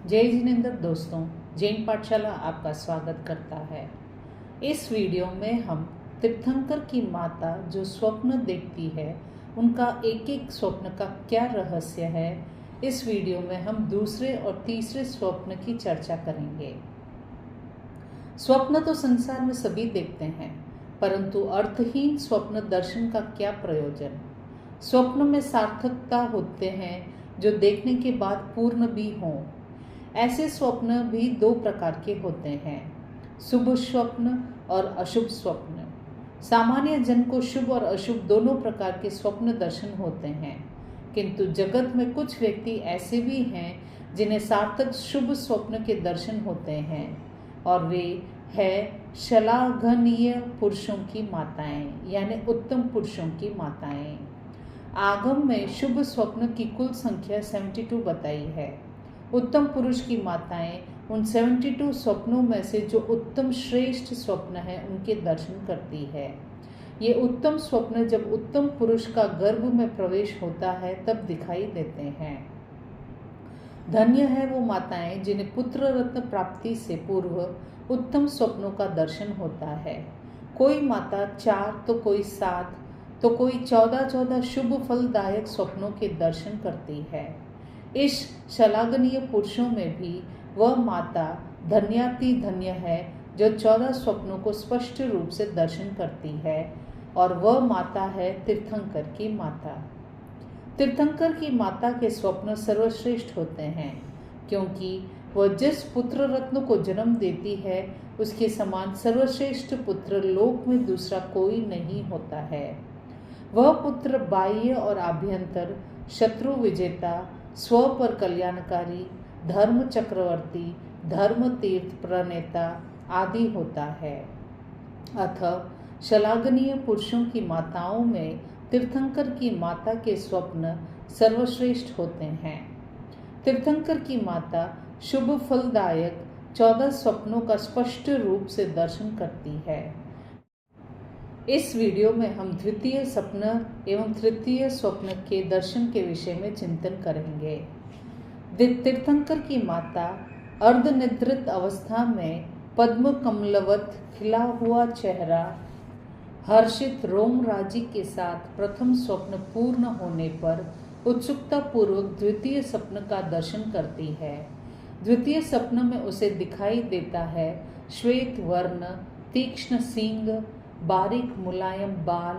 जय जिनेंद्र दोस्तों, जैन पाठशाला आपका स्वागत करता है। इस वीडियो में हम तीर्थंकर की माता जो स्वप्न देखती है उनका एक एक स्वप्न का क्या रहस्य है, इस वीडियो में हम दूसरे और तीसरे स्वप्न की चर्चा करेंगे। स्वप्न तो संसार में सभी देखते हैं, परंतु अर्थहीन स्वप्न दर्शन का क्या प्रयोजन। स्वप्न में सार्थकता होते हैं जो देखने के बाद पूर्ण भी हों। ऐसे स्वप्न भी दो प्रकार के होते हैं, शुभ स्वप्न और अशुभ स्वप्न। सामान्य जन को शुभ और अशुभ दोनों प्रकार के स्वप्न दर्शन होते हैं, किंतु जगत में कुछ व्यक्ति ऐसे भी हैं जिन्हें सार्थक शुभ स्वप्न के दर्शन होते हैं, और वे है श्लाघनीय पुरुषों की माताएं, यानी उत्तम पुरुषों की माताएं। आगम में शुभ स्वप्न की कुल संख्या 72 बताई है। उत्तम पुरुष की माताएं उन 72 स्वप्नों में से जो उत्तम श्रेष्ठ स्वप्न है उनके दर्शन करती है। ये उत्तम स्वप्न जब उत्तम पुरुष का गर्भ में प्रवेश होता है तब दिखाई देते हैं। धन्य है वो माताएं जिन्हें पुत्र रत्न प्राप्ति से पूर्व उत्तम स्वप्नों का दर्शन होता है। कोई माता 4 तो कोई 7 तो कोई 14 शुभ फलदायक स्वप्नों के दर्शन करती है। इस श्लाघनीय पुरुषों में भी वह माता धन्याति धन्य है जो 14 स्वप्नों को स्पष्ट रूप से दर्शन करती है, और वह माता है तीर्थंकर की माता। तीर्थंकर की माता के स्वप्न सर्वश्रेष्ठ होते हैं, क्योंकि वह जिस पुत्र रत्न को जन्म देती है उसके समान सर्वश्रेष्ठ पुत्र लोक में दूसरा कोई नहीं होता है। वह पुत्र बाह्य और आभ्यंतर शत्रु विजेता, स्व पर कल्याणकारी, धर्म चक्रवर्ती, धर्म तीर्थ प्रणेता आदि होता है। अतः श्लाघनीय पुरुषों की माताओं में तीर्थंकर की माता के स्वप्न सर्वश्रेष्ठ होते हैं। तीर्थंकर की माता शुभ फलदायक 14 स्वप्नों का स्पष्ट रूप से दर्शन करती है। इस वीडियो में हम द्वितीय स्वप्न एवं तृतीय स्वप्न के दर्शन के विषय में चिंतन करेंगे। तीर्थंकर की माता अर्धनिद्रित अवस्था में पद्म कमलवत खिला हुआ चेहरा, हर्षित रोमराजी के साथ प्रथम स्वप्न पूर्ण होने पर उत्सुकता पूर्वक द्वितीय स्वप्न का दर्शन करती है। द्वितीय स्वप्न में उसे दिखाई देता है श्वेत वर्ण, तीक्ष्ण सींग, बारीक मुलायम बाल,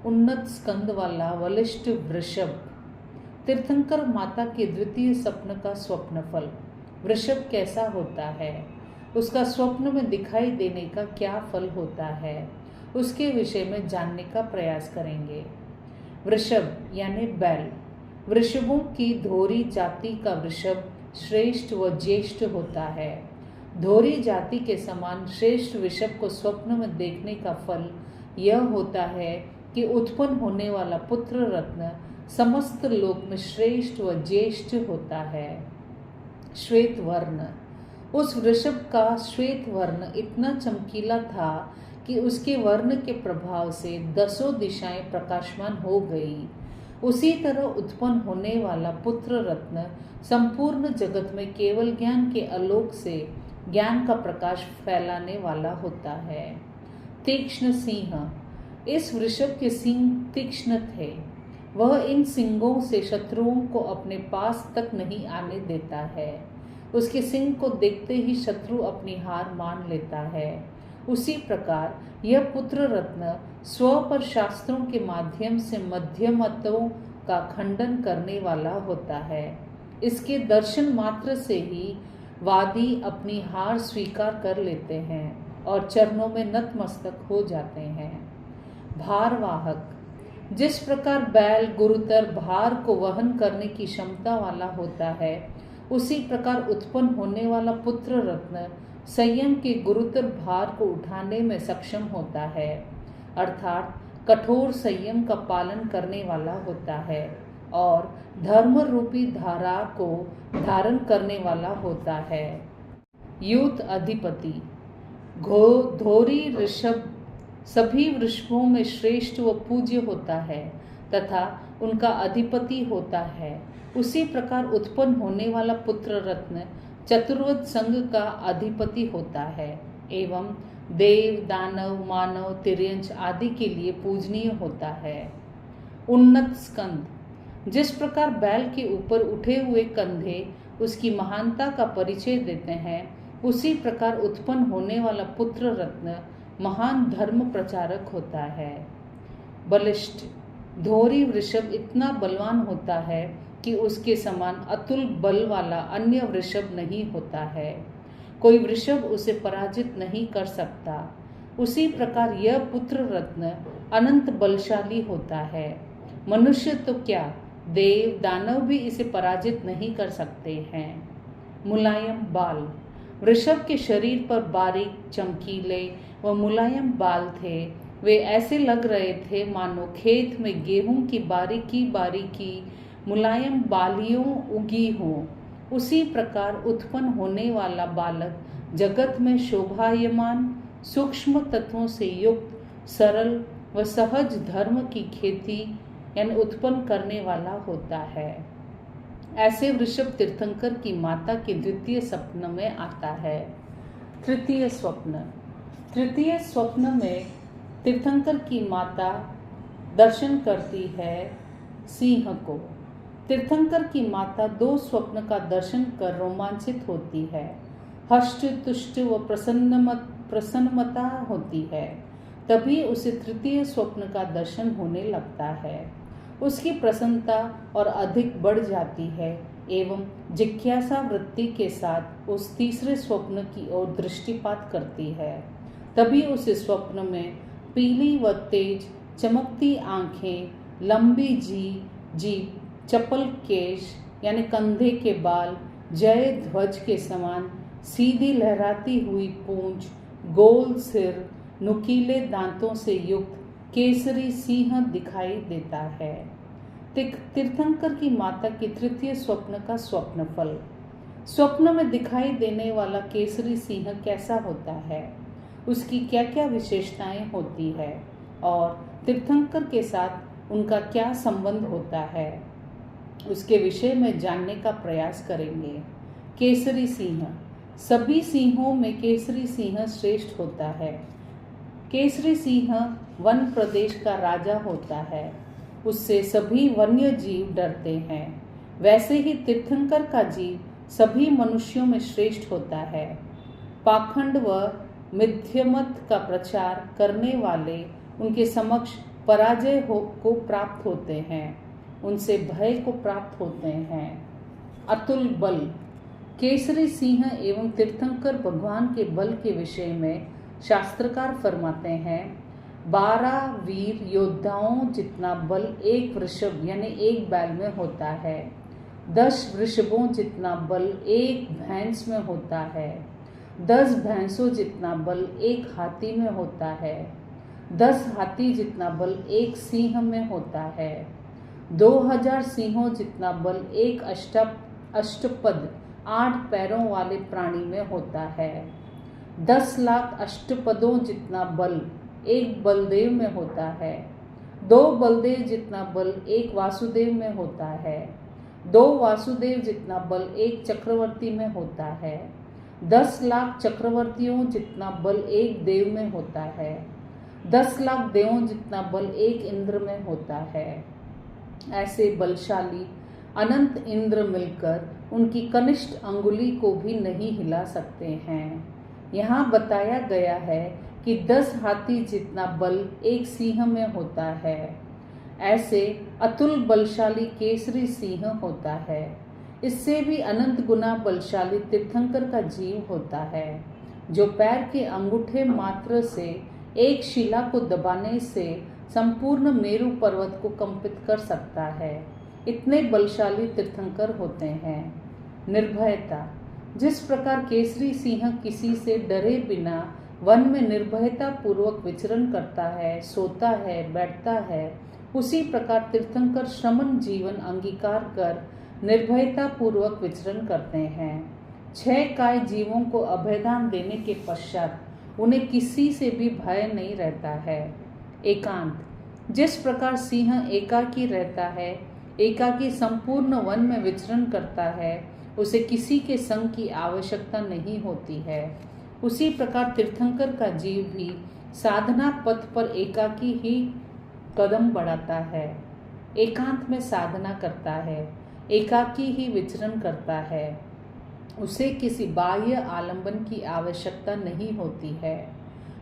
उन्नत स्कंद वाला बलिष्ठ वृषभ। तीर्थंकर माता के द्वितीय स्वप्न का स्वप्न फल। वृषभ कैसा होता है, उसका स्वप्न में दिखाई देने का क्या फल होता है, उसके विषय में जानने का प्रयास करेंगे। वृषभ यानी बैल। वृषभों की धोरी जाति का वृषभ श्रेष्ठ व ज्येष्ठ होता है। धोरी जाति के समान श्रेष्ठ वृषभ को स्वप्न में देखने का फल यह होता है कि उत्पन्न होने वाला पुत्र रत्न समस्त लोक में श्रेष्ठ व ज्येष्ठ होता है। श्वेत वर्ण। उस वृषभ का श्वेत वर्ण इतना चमकीला था कि उसके वर्ण के प्रभाव से 10 दिशाएं प्रकाशमान हो गई। उसी तरह उत्पन्न होने वाला पुत्र रत्न संपूर्ण जगत में केवल ज्ञान के आलोक से ज्ञान का प्रकाश फैलाने वाला होता है। तीक्ष्ण सिंह। इस वृषभ के सींग तीक्ष्ण थे। वह इन सींगों से शत्रुओं को अपने पास तक नहीं आने देता है। उसके सींग को देखते ही शत्रु अपनी हार मान लेता है। उसी प्रकार यह पुत्र रत्न स्व पर शास्त्रों के माध्यम से मध्यमतों का खंडन करने वाला होता है। इसके दर्शन मात्र से ही वादी अपनी हार स्वीकार कर लेते हैं और चरणों में नतमस्तक हो जाते हैं। भारवाहक। जिस प्रकार बैल गुरुतर भार को वहन करने की क्षमता वाला होता है, उसी प्रकार उत्पन्न होने वाला पुत्र रत्न संयम के गुरुतर भार को उठाने में सक्षम होता है, अर्थात कठोर संयम का पालन करने वाला होता है और धर्म रूपी धारा को धारण करने वाला होता है। यूथ अधिपति। धोरी ऋषभ सभी वृषभों में श्रेष्ठ व पूज्य होता है तथा उनका अधिपति होता है। उसी प्रकार उत्पन्न होने वाला पुत्र रत्न चतुर्वद संघ का अधिपति होता है एवं देव, दानव, मानव, तिर्यंच आदि के लिए पूजनीय होता है। उन्नत स्कंद, जिस प्रकार बैल के ऊपर उठे हुए कंधे उसकी महानता का परिचय देते हैं, उसी प्रकार उत्पन्न होने वाला पुत्र रत्न महान धर्म प्रचारक होता है। बलिष्ठ, धोरी वृषभ इतना बलवान होता है कि उसके समान अतुल बल वाला अन्य वृषभ नहीं होता है। कोई वृषभ उसे पराजित नहीं कर सकता। उसी प्रकार यह पुत्र रत्न अनंत बलशाली होता है। मनुष्य तो क्या, देव दानव भी इसे पराजित नहीं कर सकते हैं। मुलायम बाल, वृषभ के शरीर पर बारीक, चमकीले व मुलायम बाल थे। वे ऐसे लग रहे थे मानो खेत में गेहूं की बारीकी बारीकी मुलायम बालियों उगी हों। उसी प्रकार उत्पन्न होने वाला बालक जगत में शोभायमान, सूक्ष्म तत्वों से युक्त, सरल व सहज धर्म की खेती यानी उत्पन्न करने वाला होता है। ऐसे वृषभ तीर्थंकर की माता के द्वितीय स्वप्न में आता है। तृतीय स्वप्न, तृतीय स्वप्न में तीर्थंकर की माता दर्शन करती है सिंह को। तीर्थंकर की माता दो स्वप्न का दर्शन कर रोमांचित होती है। हष्ट तुष्ट व प्रसन्नता होती है। तभी उसे तृतीय स्वप्न का दर्शन होने लगता है। उसकी प्रसन्नता और अधिक बढ़ जाती है एवं जिज्ञासा वृत्ति के साथ उस तीसरे स्वप्न की ओर दृष्टिपात करती है। तभी उसे स्वप्न में पीली व तेज चमकती आंखें, लंबी जीभ, चपल केश यानी कंधे के बाल, जय ध्वज के समान सीधी लहराती हुई पूंछ, गोल सिर, नुकीले दांतों से युक्त केसरी सिंह दिखाई देता है। तीर्थंकर की माता की तृतीय स्वप्न का स्वप्न फल। स्वप्न में दिखाई देने वाला केसरी सिंह कैसा होता है, उसकी क्या क्या विशेषताएं होती है और तीर्थंकर के साथ उनका क्या संबंध होता है, उसके विषय में जानने का प्रयास करेंगे। केसरी सिंह, सभी सिंहों में केसरी सिंह श्रेष्ठ होता है। केसरी सिंह वन प्रदेश का राजा होता है। उससे सभी वन्य जीव डरते हैं। वैसे ही तीर्थंकर का जीव सभी मनुष्यों में श्रेष्ठ होता है। पाखंड व मिथ्यमत का प्रचार करने वाले उनके समक्ष पराजय को प्राप्त होते हैं, उनसे भय को प्राप्त होते हैं। अतुल बल, केसरी सिंह एवं तीर्थंकर भगवान के बल के विषय में शास्त्रकार फरमाते हैं, 12 वीर योद्धाओं जितना बल एक वृषभ यानी एक बैल में होता है। 10 वृषभों जितना बल एक भैंस में होता है। 10 भैंसों जितना बल एक हाथी में होता है। 10 हाथी जितना बल एक सिंह में होता है। 2000 सिंहों जितना बल एक अष्टपद 8 पैरों वाले प्राणी में होता है। 10 लाख अष्टपदों जितना बल एक बलदेव में होता है। 2 बलदेव जितना बल एक वासुदेव में होता है। 2 वासुदेव जितना बल एक चक्रवर्ती में होता है। 10 लाख चक्रवर्तियों जितना बल एक देव में होता है। 10 लाख देवों जितना बल एक इंद्र में होता है। ऐसे बलशाली अनंत इंद्र मिलकर उनकी कनिष्ठ अंगुली को भी नहीं हिला सकते हैं। यहाँ बताया गया है कि 10 हाथी जितना बल एक सिंह में होता है। ऐसे अतुल बलशाली केसरी सिंह होता है। इससे भी अनंत गुना बलशाली तीर्थंकर का जीव होता है, जो पैर के अंगूठे मात्र से एक शिला को दबाने से संपूर्ण मेरु पर्वत को कंपित कर सकता है। इतने बलशाली तीर्थंकर होते हैं। निर्भयता, जिस प्रकार केसरी सिंह किसी से डरे बिना वन में निर्भयता पूर्वक विचरण करता है, सोता है, बैठता है, उसी प्रकार तीर्थंकर श्रमण जीवन अंगीकार कर निर्भयता पूर्वक विचरण करते हैं। 6 काय जीवों को अभयदान देने के पश्चात उन्हें किसी से भी भय नहीं रहता है। एकांत, जिस प्रकार सिंह एकाकी रहता है, एकाकी संपूर्ण वन में विचरण करता है, उसे किसी के संग की आवश्यकता नहीं होती है। उसी प्रकार तीर्थंकर का जीव भी साधना पथ पर एकाकी ही कदम बढ़ाता है, एकांत में साधना करता है, एकाकी ही विचरण करता है। उसे किसी बाह्य आलंबन की आवश्यकता नहीं होती है।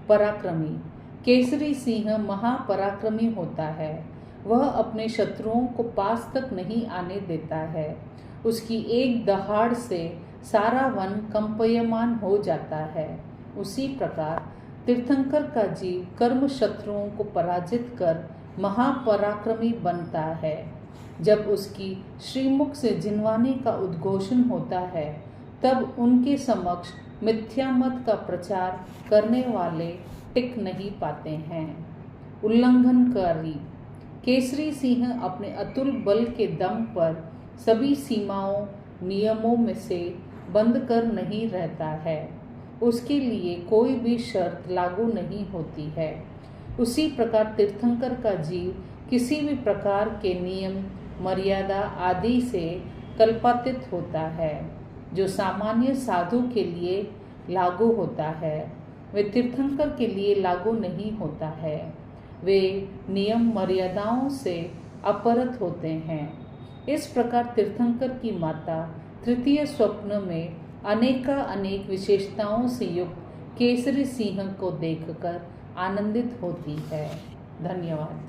पराक्रमी केसरी सिंह महापराक्रमी होता है। वह अपने शत्रुओं को पास तक नहीं आने देता है। उसकी एक दहाड़ से सारा वन कंपयमान हो जाता है। उसी प्रकार तीर्थंकर का जीव कर्म शत्रुओं को पराजित कर महापराक्रमी बनता है। जब उसकी श्रीमुख से जिनवानी का उद्घोषण होता है, तब उनके समक्ष मिथ्या मत का प्रचार करने वाले टिक नहीं पाते हैं। उल्लंघनकारी केसरी सिंह अपने अतुल बल के दम पर सभी सीमाओं नियमों में से बंद कर नहीं रहता है। उसके लिए कोई भी शर्त लागू नहीं होती है। उसी प्रकार तीर्थंकर का जीव किसी भी प्रकार के नियम मर्यादा आदि से कल्पातीत होता है। जो सामान्य साधु के लिए लागू होता है, वे तीर्थंकर के लिए लागू नहीं होता है। वे नियम मर्यादाओं से अपरत होते हैं। इस प्रकार तीर्थंकर की माता तृतीय स्वप्न में अनेक विशेषताओं से युक्त केसरी सिंह को देखकर आनंदित होती है। धन्यवाद।